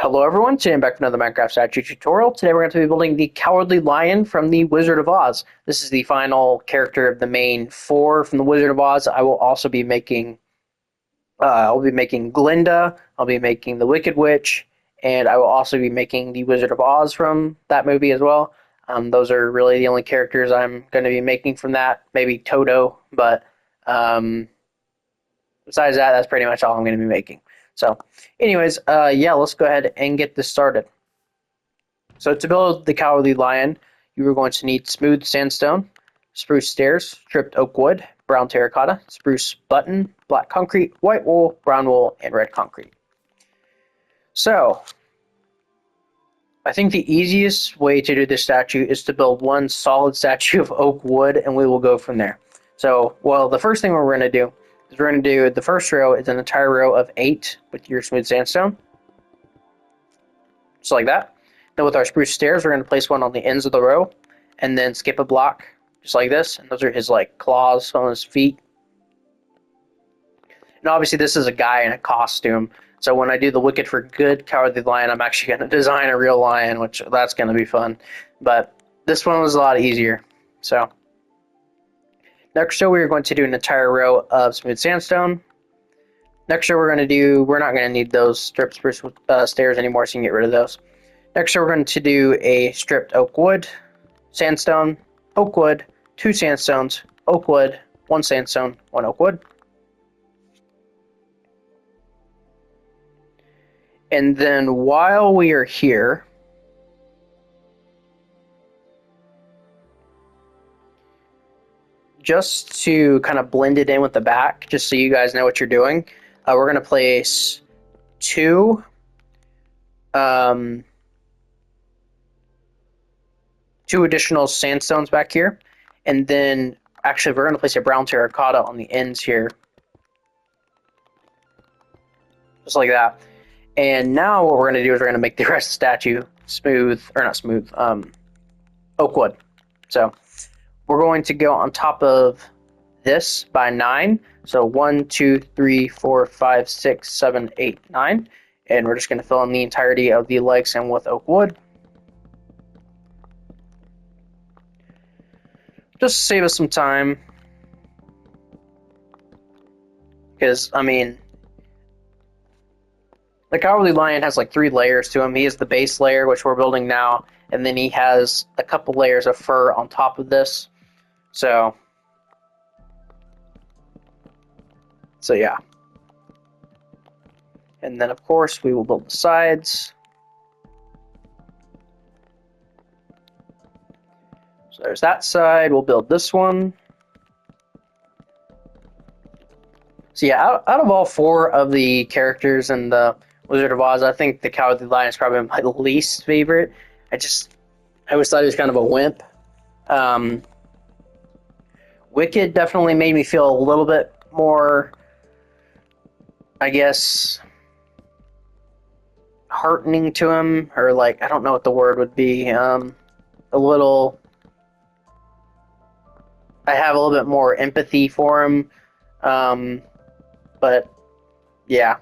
Hello everyone, today I'm back with another Minecraft statue tutorial. Today we're going to be building the Cowardly Lion from the Wizard of Oz. This is the final character of the main four from the Wizard of Oz. I will also be making, Glinda, I'll be making the Wicked Witch, and I will also be making the Wizard of Oz from that movie as well. Those are really the only characters I'm going to be making from that. Maybe Toto, but besides that, that's pretty much all I'm going to be making. So, anyways, yeah, let's go ahead and get this started. So to build the Cowardly Lion, you are going to need smooth sandstone, spruce stairs, stripped oak wood, brown terracotta, spruce button, black concrete, white wool, brown wool, and red concrete. So, I think the easiest way to do this statue is to build one solid statue of oak wood, and we will go from there. So, well, the first thing we're going to do is we're going to do the first row is an entire row of 8 with your smooth sandstone, just like that. Then with our spruce stairs, we're going to place one on the ends of the row, and then skip a block, just like this. And those are his like claws on his feet. And obviously, this is a guy in a costume. So when I do the Wicked for Good Cowardly Lion, I'm actually going to design a real lion, which that's going to be fun. But this one was a lot easier. So next row, we're going to do an entire row of smooth sandstone. Next row, we're not going to need those stripped spruce stairs anymore, so you can get rid of those. Next, we're going to do a stripped oak wood, sandstone, oak wood, 2 sandstones, oak wood, 1 sandstone, 1 oak wood. And then while we are here, just to kind of blend it in with the back, just so you guys know what you're doing, we're going to place 2 additional sandstones back here, and then actually we're going to place a brown terracotta on the ends here, just like that. And now what we're going to do is we're going to make the rest of the statue oak wood. So we're going to go on top of this by 9. So 1, 2, 3, 4, 5, 6, 7, 8, 9, and we're just going to fill in the entirety of the legs and with oak wood. Just to save us some time, because, I mean, the Cowardly Lion has like 3 layers to him. He has the base layer, which we're building now, and then he has a couple layers of fur on top of this. So yeah. And then, of course, we will build the sides. So there's that side. We'll build this one. So yeah, out of all 4 of the characters in the Wizard of Oz, I think the Cowardly Lion is probably my least favorite. I always thought he was kind of a wimp. Wicked definitely made me feel a little bit more, I guess, heartening to him, or like, I don't know what the word would be. A little, I have a little bit more empathy for him. But yeah,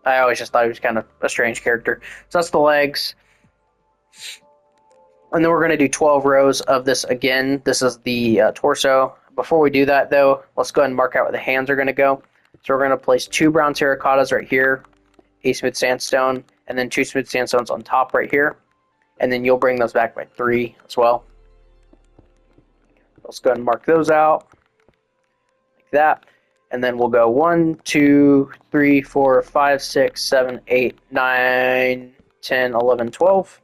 I always just thought he was kind of a strange character. So that's the legs. And then we're going to do 12 rows of this again. This is the torso. Before we do that, though, let's go ahead and mark out where the hands are going to go. So we're going to place 2 brown terracottas right here, a smooth sandstone, and then 2 smooth sandstones on top right here. And then you'll bring those back by 3 as well. Let's go ahead and mark those out like that. And then we'll go 1, 2, 3, 4, 5, 6, 7, 8, 9, 10, 11, 12.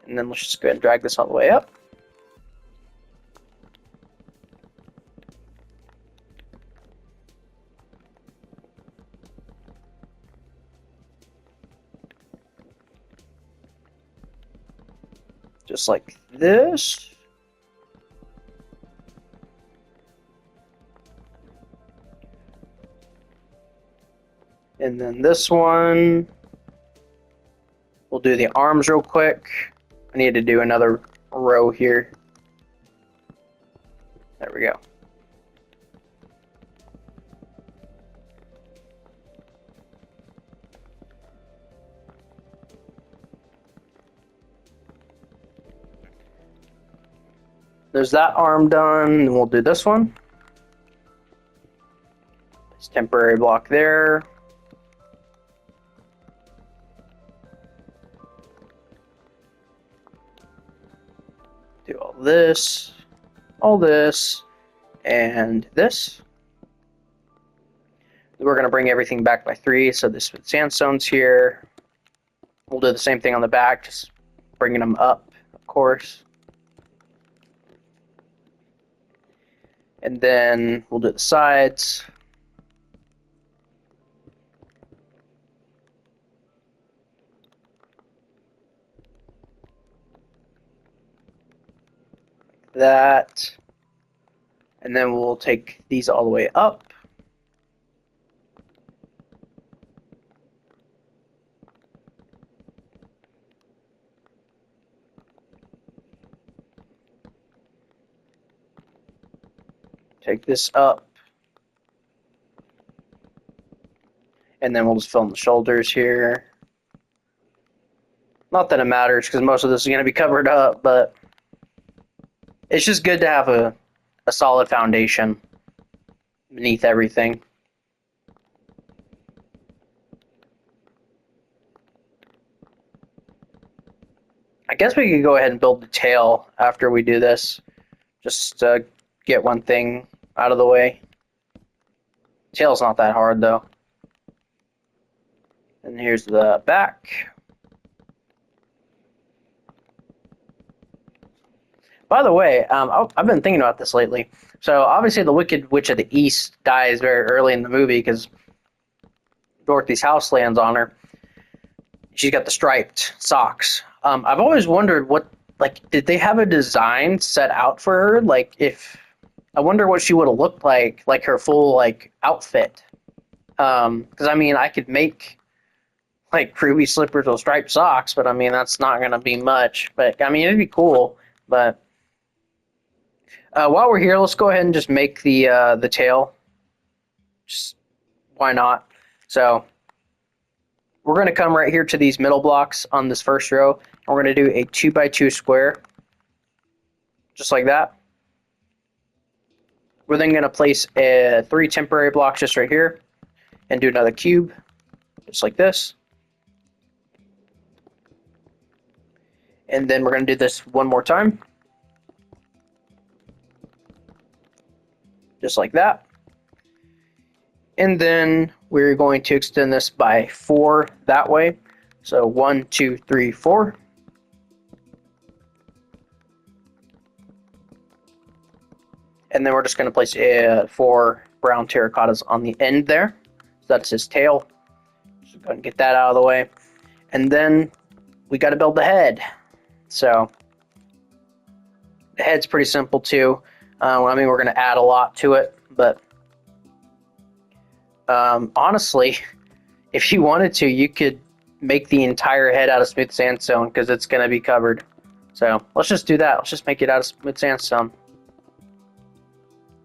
And then let's just go ahead and drag this all the way up. Just like this. And then this one, we'll do the arms real quick. I need to do another row here. There we go. there's that arm done, and we'll do this one. This temporary block there. Do all this, and this. We're going to bring everything back by 3, so this sandstone's here. We'll do the same thing on the back, just bringing them up, of course. And then we'll do the sides. Like that. And then we'll take these all the way up. Take this up. And then we'll just fill in the shoulders here. Not that it matters, because most of this is going to be covered up, but it's just good to have a solid foundation beneath everything. I guess we could go ahead and build the tail after we do this. Just get one thing out of the way. Tail's not that hard though. And here's the back. By the way, I've been thinking about this lately. So obviously the Wicked Witch of the East dies very early in the movie because Dorothy's house lands on her. She's got the striped socks. I've always wondered did they have a design set out for her? I wonder what she would have looked like her full outfit. Because I mean, I could make ruby slippers with striped socks, but I mean that's not gonna be much. But I mean it'd be cool. But while we're here, let's go ahead and just make the tail. Just why not? So we're gonna come right here to these middle blocks on this first row, and we're gonna do a 2x2 square, just like that. We're then going to place 3 temporary blocks just right here and do another cube, just like this. And then we're going to do this one more time, just like that. And then we're going to extend this by 4 that way. So 1, 2, 3, 4. And then we're just going to place 4 brown terracottas on the end there. So that's his tail. Just go ahead and get that out of the way. And then we got to build the head. So the head's pretty simple too. I mean, we're going to add a lot to it, but honestly, if you wanted to, you could make the entire head out of smooth sandstone because it's going to be covered. So let's just do that. Let's just make it out of smooth sandstone.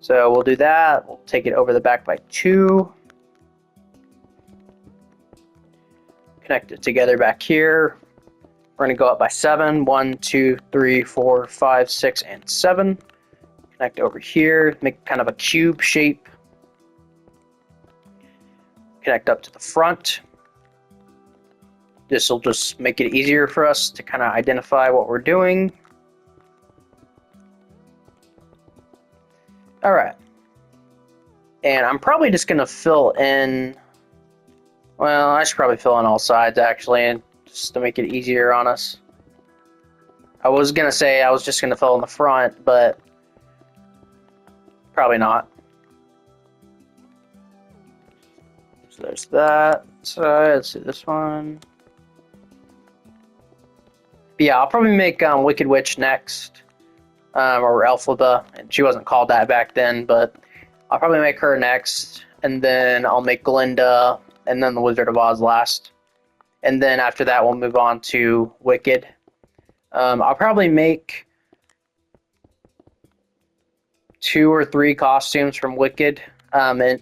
So we'll do that. We'll take it over the back by 2. Connect it together back here. We're going to go up by 7. 1, 2, 3, 4, 5, 6, and 7. Connect over here. Make kind of a cube shape. Connect up to the front. This will just make it easier for us to kind of identify what we're doing. All right. And I'm probably just going to fill in, well, I should probably fill in all sides actually, just to make it easier on us. I was going to say I was just going to fill in the front, but probably not. So there's that side. Let's do this one. But yeah, I'll probably make Wicked Witch next. Or Elphaba, and she wasn't called that back then, but I'll probably make her next, and then I'll make Glinda, and then the Wizard of Oz last. And then after that, we'll move on to Wicked. I'll probably make 2 or 3 costumes from Wicked, and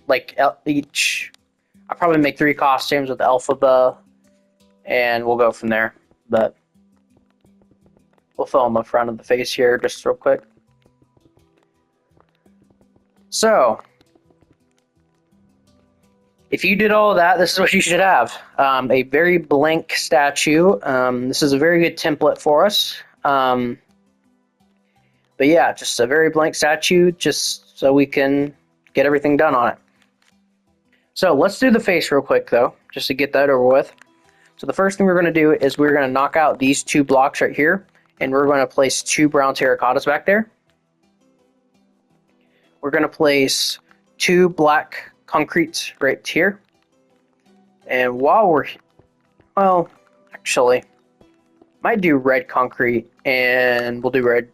each. I'll probably make 3 costumes with Elphaba, and we'll go from there. But we'll fill in the front of the face here just real quick. So, if you did all of that, this is what you should have. A very blank statue. This is a very good template for us. But yeah, just a very blank statue, just so we can get everything done on it. So let's do the face real quick, though, just to get that over with. So the first thing we're going to do is we're going to knock out these two blocks right here, and we're going to place two brown terracottas back there. We're going to place two black concretes right here. And while we're, well, actually, might do red concrete, and we'll do red.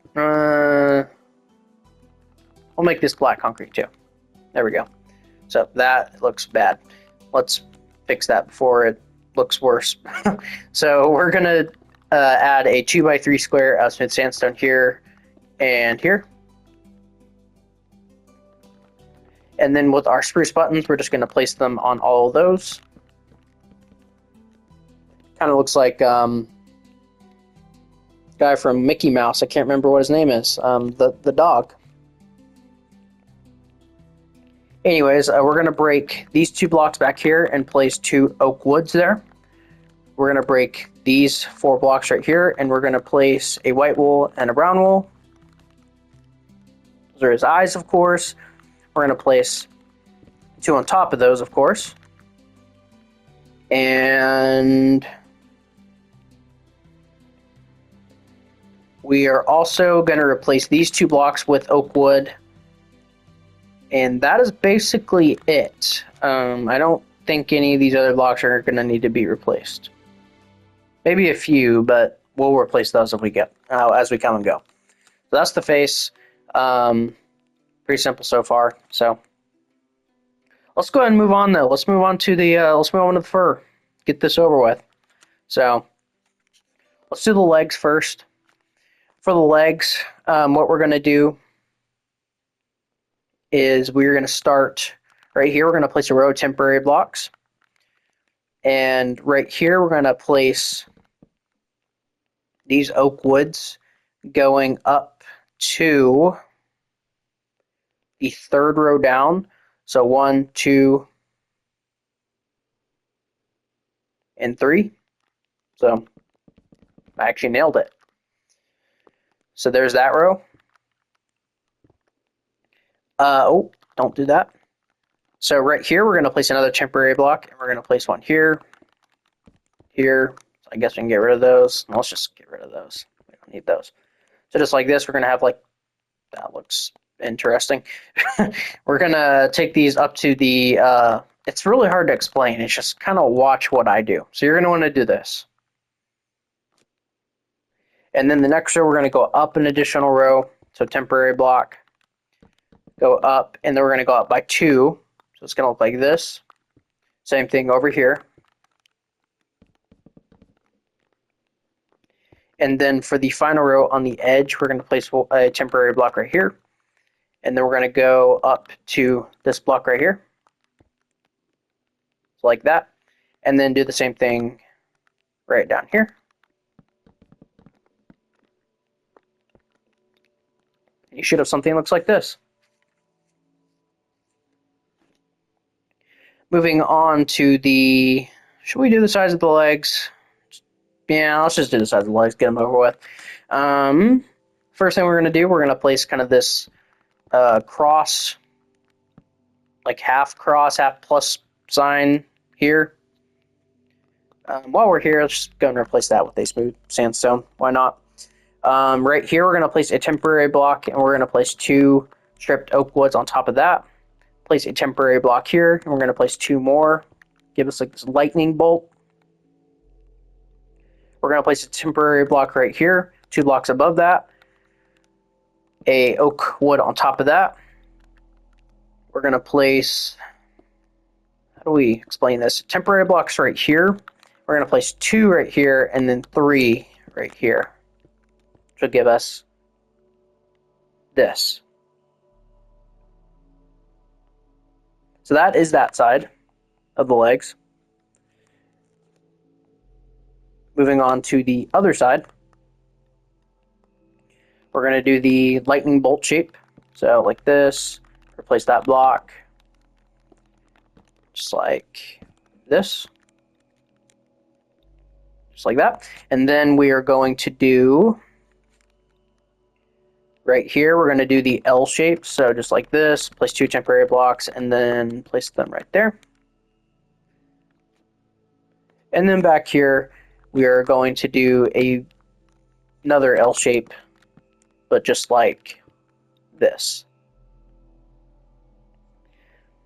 We'll make this black concrete too. There we go. So that looks bad. Let's fix that before it looks worse. So we're gonna add a 2x3 square of smooth sandstone here and here. And then with our spruce buttons, we're just gonna place them on all of those. Kind of looks like guy from Mickey Mouse. I can't remember what his name is. The dog. Anyways, we're going to break these two blocks back here and place two oak woods there. We're going to break these four blocks right here, and we're going to place a white wool and a brown wool. Those are his eyes, of course. We're going to place two on top of those, of course. And we are also going to replace these two blocks with oak wood. And that is basically it. I don't think any of these other blocks are going to need to be replaced. Maybe a few, but we'll replace those if we get as we come and go. So that's the face. Pretty simple so far. So let's go ahead and move on though. Let's move on to the fur. Get this over with. So let's do the legs first. For the legs, what we're going to do is we're going to start right here. We're going to place a row of temporary blocks. And right here, we're going to place these oak woods going up to the third row down. So 1, 2, and 3. So I actually nailed it. So there's that row. Oh, don't do that. So right here, we're going to place another temporary block, and we're going to place one here, here. So I guess we can get rid of those. Let's just get rid of those. We don't need those. So just like this, we're going to have like, that looks interesting. We're going to take these up to the, it's really hard to explain. It's just kind of watch what I do. So you're going to want to do this. And then the next row, we're going to go up an additional row. So temporary block. Go up, and then we're going to go up by 2. So it's going to look like this. Same thing over here. And then for the final row on the edge, we're going to place a temporary block right here. And then we're going to go up to this block right here. So like that. And then do the same thing right down here. You should have something that looks like this. Moving on to the, should we do the size of the legs? Yeah, let's just do the size of the legs, get them over with. First thing we're going to do, we're going to place kind of this cross, like half cross, half plus sign here. While we're here, let's just go and replace that with a smooth sandstone. Why not? Right here, we're going to place a temporary block, and we're going to place 2 stripped oak woods on top of that. Place a temporary block here, and we're going to place 2 more. Give us like this lightning bolt. We're going to place a temporary block right here, 2 blocks above that. A oak wood on top of that. We're going to place, how do we explain this? Temporary blocks right here. We're going to place 2 right here, and then 3 right here. Which will give us this. So that is that side of the legs. Moving on to the other side, we're going to do the lightning bolt shape. So like this, place that block just like this. Just like that. And then we are going to do, right here, we're going to do the L shape. So just like this, place 2 temporary blocks, and then place them right there. And then back here, we are going to do another L shape, but just like this.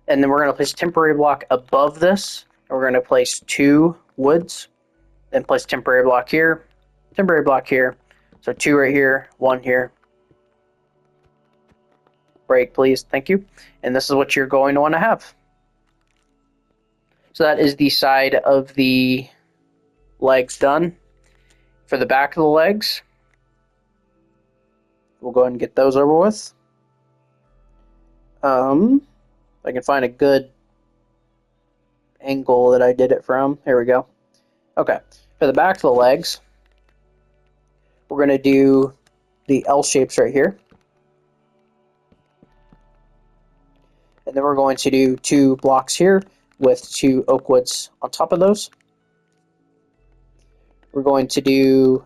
And then we're going to place a temporary block above this. And we're going to place 2 woods. Then place a temporary block here, temporary block here. So 2 right here, 1 here. Break, please. Thank you. And this is what you're going to want to have. So that is the side of the legs done. For the back of the legs, we'll go ahead and get those over with. If I can find a good angle that I did it from. Here we go. Okay, for the back of the legs, we're going to do the L shapes right here. And then we're going to do 2 blocks here with 2 oak woods on top of those. We're going to do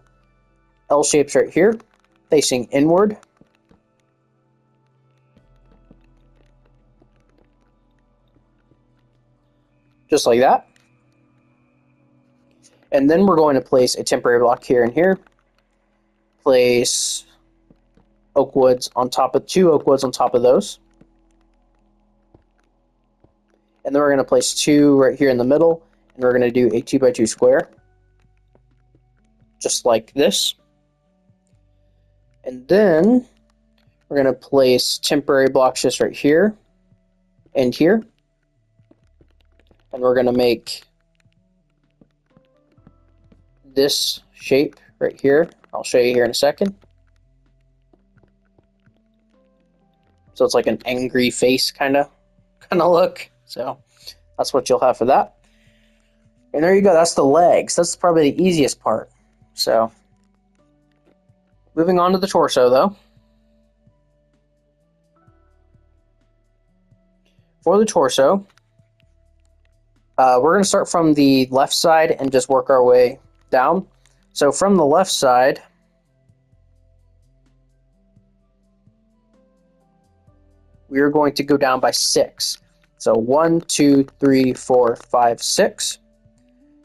L shapes right here, facing inward. Just like that. And then we're going to place a temporary block here and here. Place oak woods on top of 2 oak woods on top of those. And then we're going to place 2 right here in the middle, and we're going to do a 2x2 square, just like this. And then we're going to place temporary blocks just right here and here. And we're going to make this shape right here. I'll show you here in a second. So it's like an angry face kind of look. So that's what you'll have for that. And there you go. That's the legs. That's probably the easiest part. So moving on to the torso, though. For the torso, we're going to start from the left side and just work our way down. So from the left side, we are going to go down by 6. So 1, 2, 3, 4, 5, 6.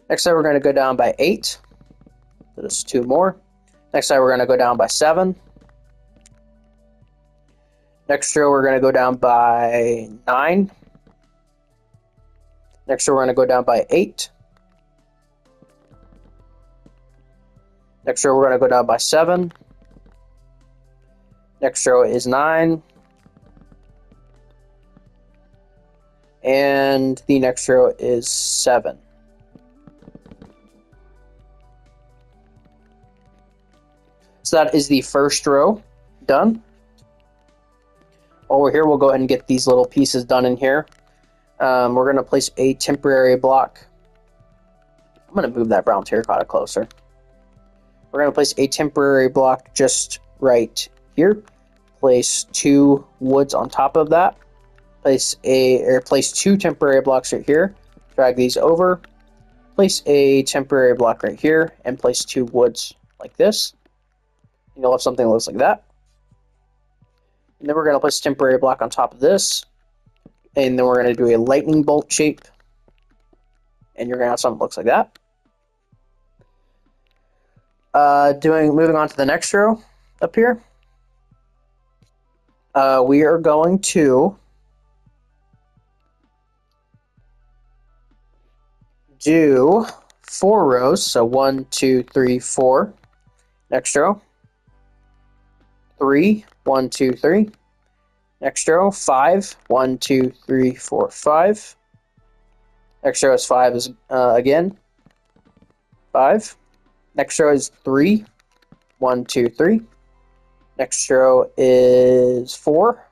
Next side we're going to go down by 8. There's 2 more. Next side we're going to go down by 7. Next row we're going to go down by 9. Next row we're going to go down by 8. Next row we're going to go down by 7. Next row is 9. And the next row is 7. So that is the first row done. Over here, we'll go ahead and get these little pieces done in here. We're going to place a temporary block. I'm going to move that brown terracotta closer. We're going to place a temporary block just right here. Place 2 woods on top of that. Place 2 temporary blocks right here. Drag these over. Place a temporary block right here and place 2 woods like this. You'll have something that looks like that. And then we're going to place a temporary block on top of this. And then we're going to do a lightning bolt shape. And you're going to have something that looks like that. Moving on to the next row up here. We are going to do 4 rows. So 1, 2, 3, 4. Next row. 3, 1, 2, 3. Next row, 5, 1, 2, 3, 4, 5. Next row is 5 again. 5. Next row is 3, 1, 2, 3. Next row is 4,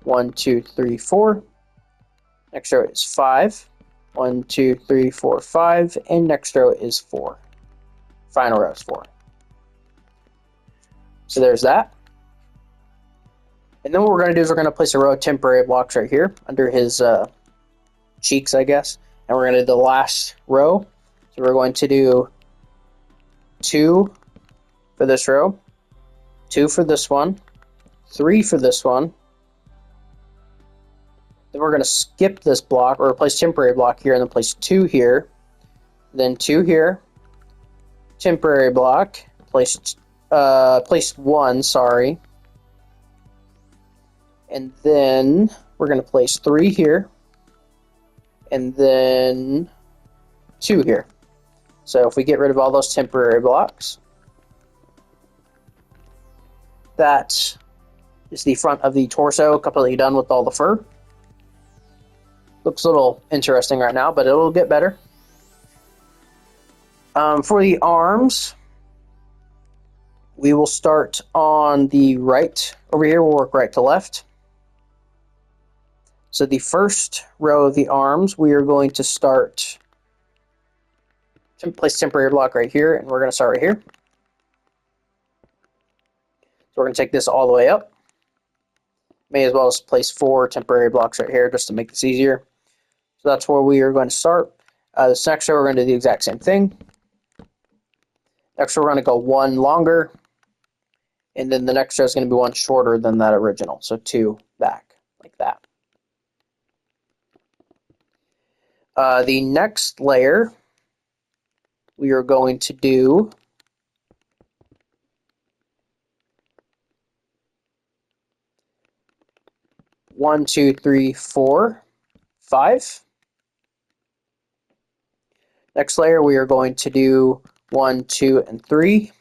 1, 2, 3, 4. Next row is 5, 1, 2, 3, 4, 5. And next row is 4. Final row is 4. So there's that. And then what we're going to do is we're going to place a row of temporary blocks right here under his cheeks, I guess. And we're going to do the last row. So we're going to do 2 for this row, 2 for this one, 3 for this one. Then we're going to skip this block, or place temporary block here, and then place 2 here, then 2 here, temporary block, place 1, sorry, and then we're going to place 3 here, and then 2 here. So if we get rid of all those temporary blocks, that is the front of the torso, completely done with all the fur. Looks a little interesting right now, but it'll get better. For the arms, we will start on the right. Over here, we'll work right to left. So the first row of the arms, we are going to start, place temporary block right here, and we're going to start right here. So we're going to take this all the way up. May as well just place 4 temporary blocks right here just to make this easier. So that's where we are going to start. This next row, we're going to do the exact same thing. Next row, we're going to go 1 longer. And then the next row is going to be 1 shorter than that original. So 2 back, like that. The next layer, we are going to do one, 2, 3, 4, 5. Next layer, we are going to do 1, 2, and 3.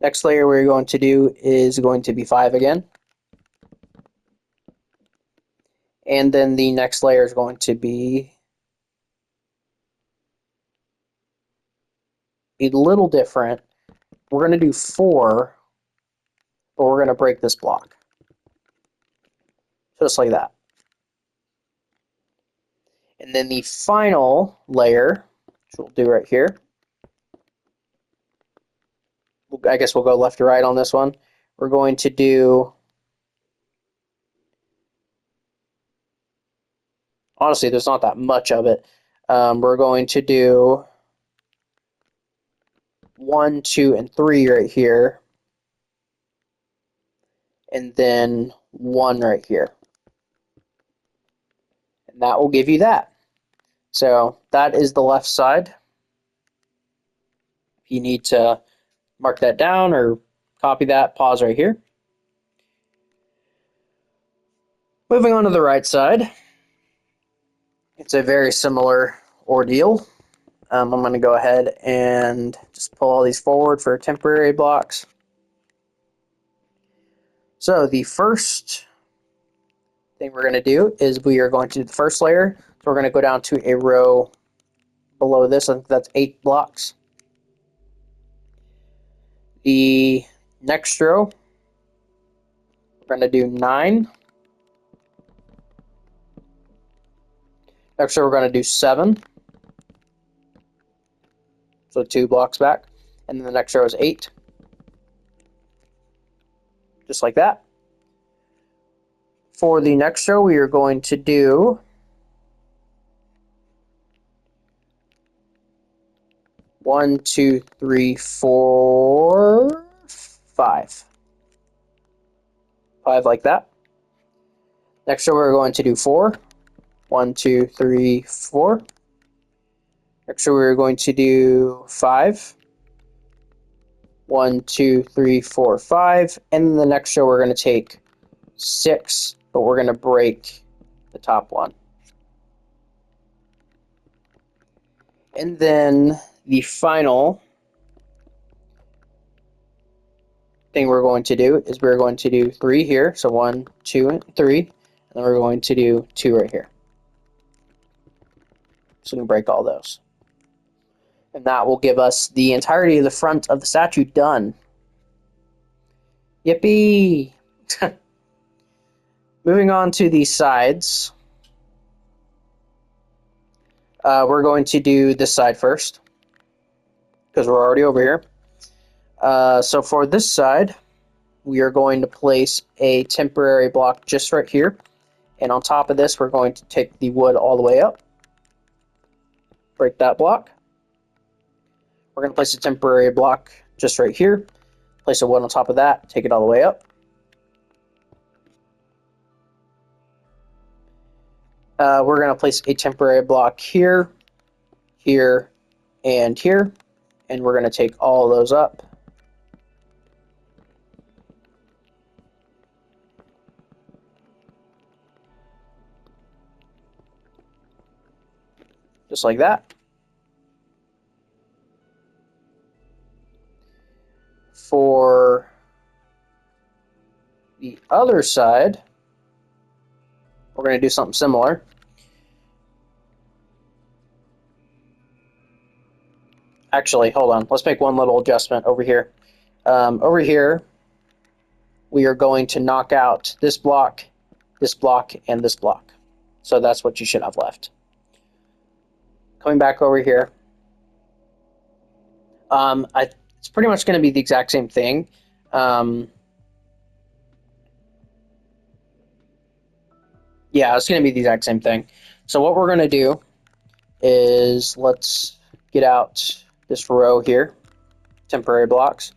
Next layer we're going to do is going to be 5 again. And then the next layer is going to be a little different. We're going to do 4, but we're going to break this block. Just like that. And then the final layer, which we'll do right here, I guess we'll go left to right on this one. We're going to do, honestly, there's not that much of it. We're going to do 1, 2, and 3 right here, and then 1 right here. And that will give you that. So that is the left side. If you need to mark that down or copy that, pause right here. Moving on to the right side, it's a very similar ordeal. I'm going to go ahead and just pull all these forward for temporary blocks. So the first thing we're going to do is we are going to do the first layer. So we're going to go down to a row below this. I think that's 8 blocks. The next row, we're going to do 9. Next row, we're going to do 7. So 2 blocks back. And then the next row is 8. Just like that. For the next row, we are going to do 1, 2, 3, 4, 5. 5 like that. Next row, we're going to do 4. 1, 2, 3, 4. Next row, we're going to do 5. 1, 2, 3, 4, 5. And then the next row, we're going to take 6, but we're going to break the top one. And then the final thing we're going to do is we're going to do 3 here. So 1, 2, and 3. And then we're going to do 2 right here. So we can break all those. And that will give us the entirety of the front of the statue done. Yippee! Moving on to the sides. We're going to do this side first, because we're already over here. So for this side, we are going to place a temporary block just right here. And on top of this, we're going to take the wood all the way up. Break that block. We're going to place a temporary block just right here. Place a wood on top of that. Take it all the way up. We're going to place a temporary block here, here, and here. And we're going to take all of those up. Just like that. For the other side, we're going to do something similar. Actually, hold on. Let's make one little adjustment over here. Over here, we are going to knock out this block, and this block. So that's what you should have left. Coming back over here, it's pretty much going to be the exact same thing. Yeah, it's going to be the exact same thing. So what we're going to do is let's get out this row here, temporary blocks.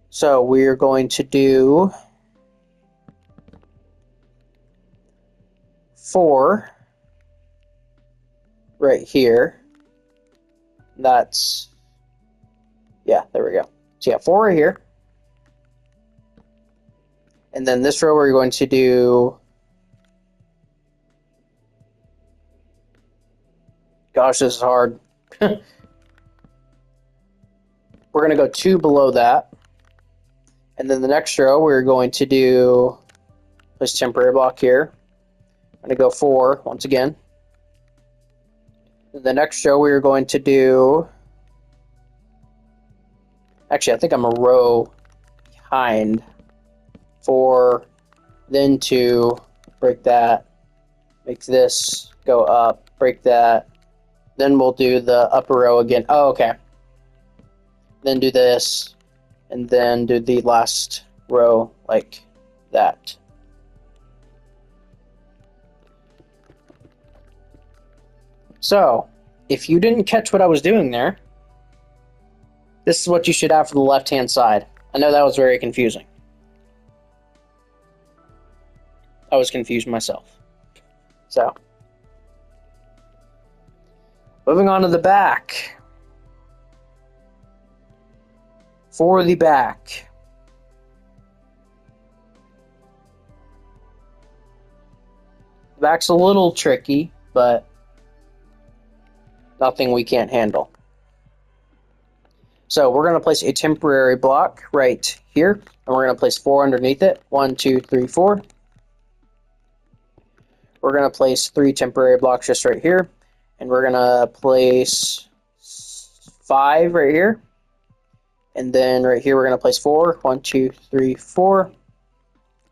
So we're going to do 4 right here. That's, yeah, there we go. So yeah, 4 right here. And then this row we're going to do, gosh, this is hard. We're going to go 2 below that. And then the next row we're going to do this temporary block here. I'm going to go 4 once again. The next row we're going to do, actually I think I'm a row behind. 4, then 2, break that, make this go up, break that, then we'll do the upper row again. Oh, okay. Then do this, and then do the last row like that. So, if you didn't catch what I was doing there, this is what you should have for the left-hand side. I know that was very confusing. I was confused myself. So, moving on to the back. For the back, the back's a little tricky, but nothing we can't handle. So we're going to place a temporary block right here, and we're going to place 4 underneath it. 1, 2, 3, 4. We're going to place 3 temporary blocks just right here, and we're going to place 5 right here. And then right here we're going to place 4. 1, 2, 3, 4.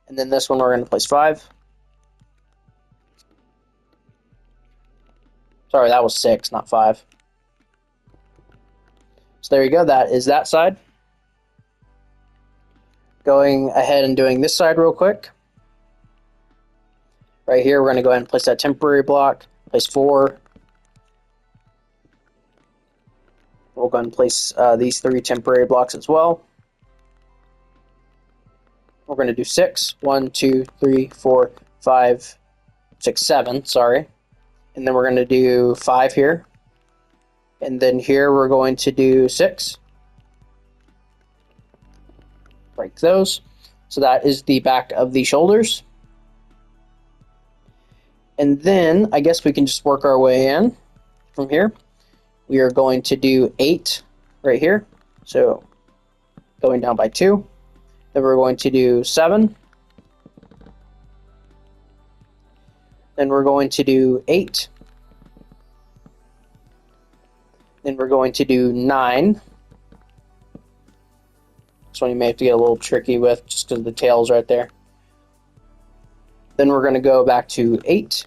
And then this one we're going to place 5. Sorry, that was 6, not 5. So there you go, that is that side. Going ahead and doing this side real quick. Right here, we're going to go ahead and place that temporary block, place 4. We'll go ahead and place these 3 temporary blocks as well. We're going to do 6. 1, 2, 3, 4, 5, 6, 7, sorry. And then we're going to do 5 here. And then here we're going to do 6. Break those. So that is the back of the shoulders. And then I guess we can just work our way in from here. We are going to do 8 right here. So going down by 2. Then we're going to do 7. Then we're going to do 8. Then we're going to do 9. This one you may have to get a little tricky with just because the tail's right there. Then we're going to go back to 8.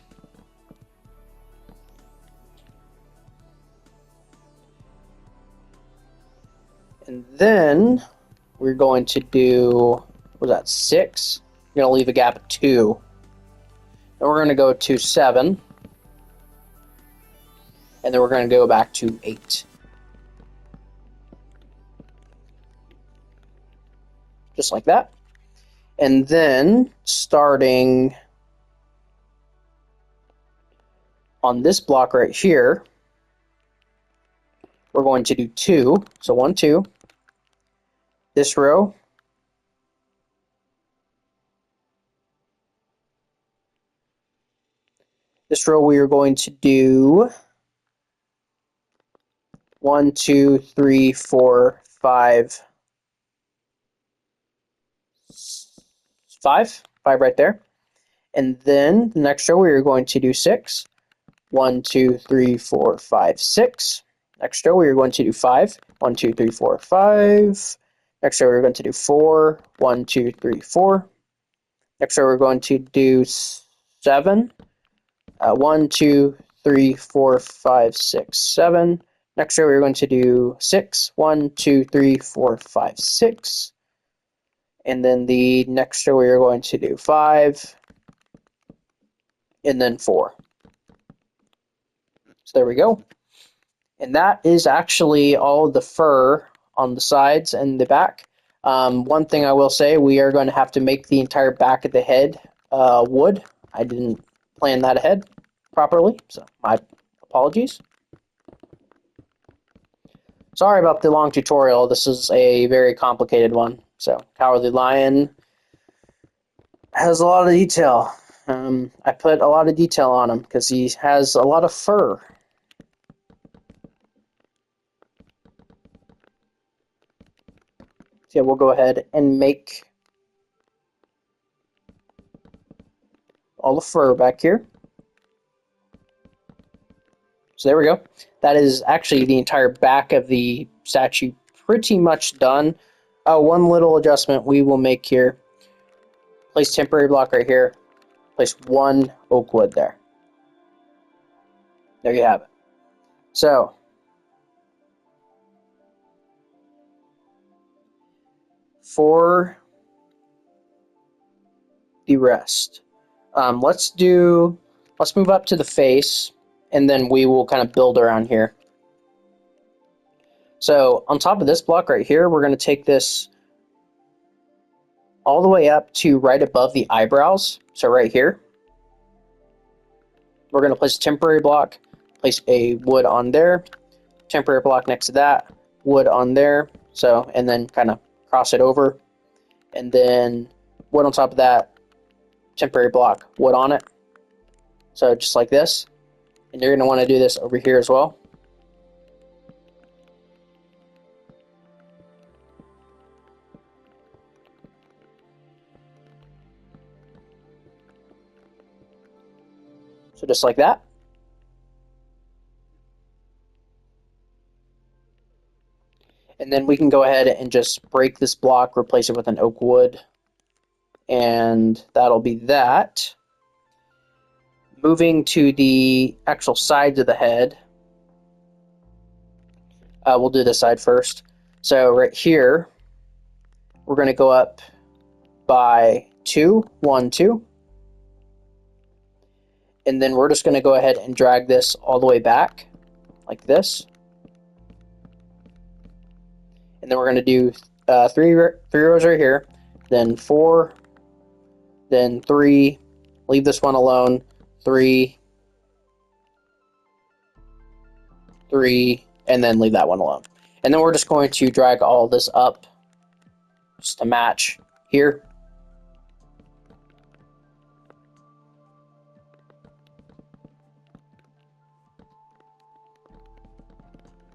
And then we're going to do, what was that, 6? We're going to leave a gap of 2. Then we're going to go to 7. And then we're going to go back to 8. Just like that. And then, starting on this block right here, we're going to do 2. So 1, 2. This row. This row we are going to do 1, 2, 3, 4, 5, 5 right there. And then the next row we are going to do 6. 1, 2, 3, 4, 5, 6. Next row we are going to do 5. 1, 2, 3, 4, 5. Next row we're going to do 4. 1, 2, 3, 4. Next row we're going to do 7. 1, 2, 3, 4, 5, 6, 7. Next row we're going to do 6. 1, 2, 3, 4, 5, 6. And then the next row we are going to do 5. And then 4. So there we go. And that is actually all the fur on the sides and the back. One thing I will say, we are going to have to make the entire back of the head wood. I didn't plan that ahead properly, so my apologies. Sorry about the long tutorial. This is a very complicated one. So, Cowardly Lion has a lot of detail. I put a lot of detail on him because he has a lot of fur. So yeah, we'll go ahead and make all the fur back here. So there we go. That is actually the entire back of the statue pretty much done. One little adjustment we will make here. Place temporary block right here. Place 1 oak wood there. There you have it. So, for the rest, let's move up to the face, and then we will kind of build around here. So, on top of this block right here, we're going to take this all the way up to right above the eyebrows. So right here, we're going to place a temporary block, place a wood on there, temporary block next to that, wood on there, so, and then kind of cross it over, and then wood on top of that, temporary block, wood on it, so just like this. And you're going to want to do this over here as well. So just like that. And then we can go ahead and just break this block, replace it with an oak wood, and that'll be that. Moving to the actual sides of the head, we'll do this side first. So right here, we're going to go up by 2, 1, 2. And then we're just going to go ahead and drag this all the way back, like this. And then we're going to do three rows right here, then 4, then 3, leave this one alone, 3, 3, and then leave that one alone. And then we're just going to drag all this up just to match here.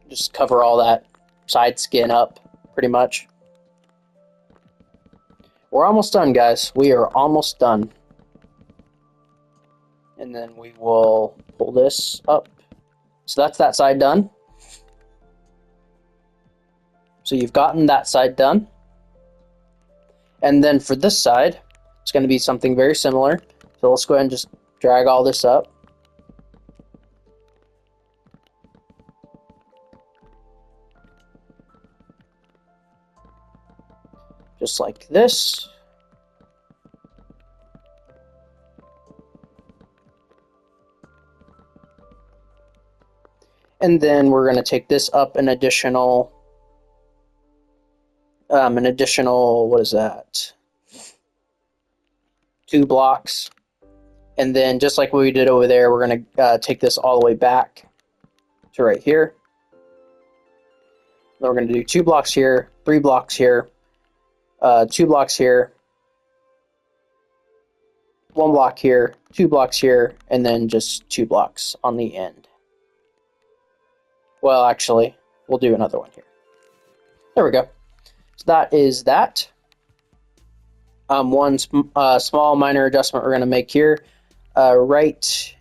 Just cover all that side skin up, pretty much. We're almost done, guys. We are almost done. And then we will pull this up. So that's that side done. So you've gotten that side done. And then for this side, it's going to be something very similar. So let's go ahead and just drag all this up. just like this. And then we're going to take this up an additional, what is that? 2 blocks. And then just like what we did over there, we're going to take this all the way back to right here. Then we're going to do 2 blocks here, 3 blocks here, 2 blocks here, 1 block here, 2 blocks here, and then just 2 blocks on the end. Well, actually, we'll do another one here. There we go. So that is that. One small minor adjustment we're going to make here. Right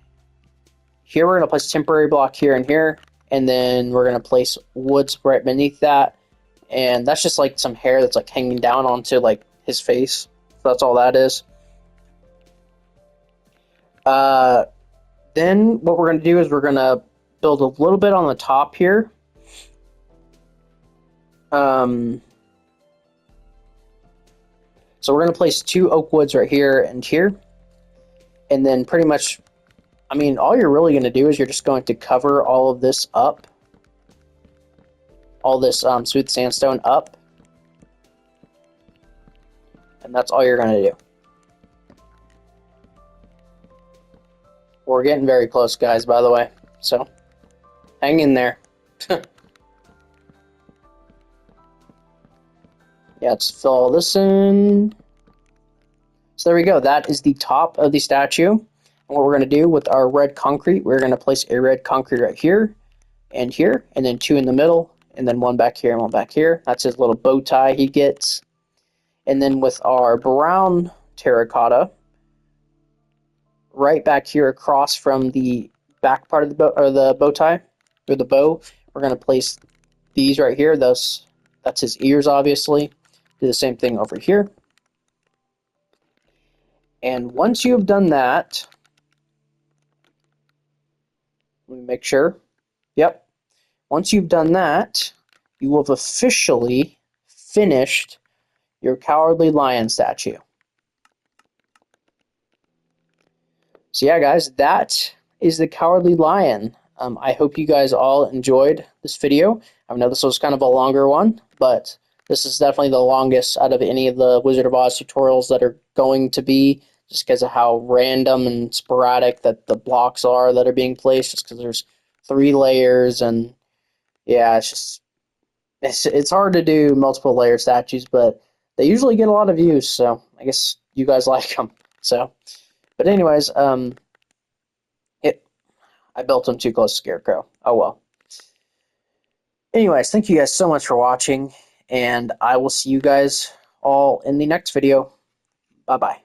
here, we're going to place a temporary block here and here, and then we're going to place woods right beneath that. And that's just like some hair that's like hanging down onto like his face. So that's all that is. Then what we're going to do is we're going to build a little bit on the top here. So we're going to place 2 oak woods right here and here. And then pretty much, I mean, all you're really going to do is you're just going to cover all of this up. All this smooth sandstone up. And that's all you're going to do. We're getting very close, guys, by the way. So, hang in there. Yeah, let's fill all this in. So there we go. That is the top of the statue. And what we're going to do with our red concrete, we're going to place a red concrete right here, and then 2 in the middle, and then 1 back here and 1 back here. That's his little bow tie he gets. And then with our brown terracotta, right back here across from the back part of the bow, or the bow tie, or the bow, we're going to place these right here. That's his ears, obviously. Do the same thing over here. And once you have done that, let me make sure. Yep. Once you've done that, you will have officially finished your Cowardly Lion statue. So yeah, guys, that is the Cowardly Lion. I hope you guys all enjoyed this video. I know this was kind of a longer one, but this is definitely the longest out of any of the Wizard of Oz tutorials that are going to be, just because of how random and sporadic that the blocks are that are being placed, just because there's 3 layers, and yeah, it's hard to do multiple layer statues, but they usually get a lot of views, so I guess you guys like them. So, but anyways, I built them too close to Scarecrow. Oh well. Anyways, thank you guys so much for watching, and I will see you guys all in the next video. Bye-bye.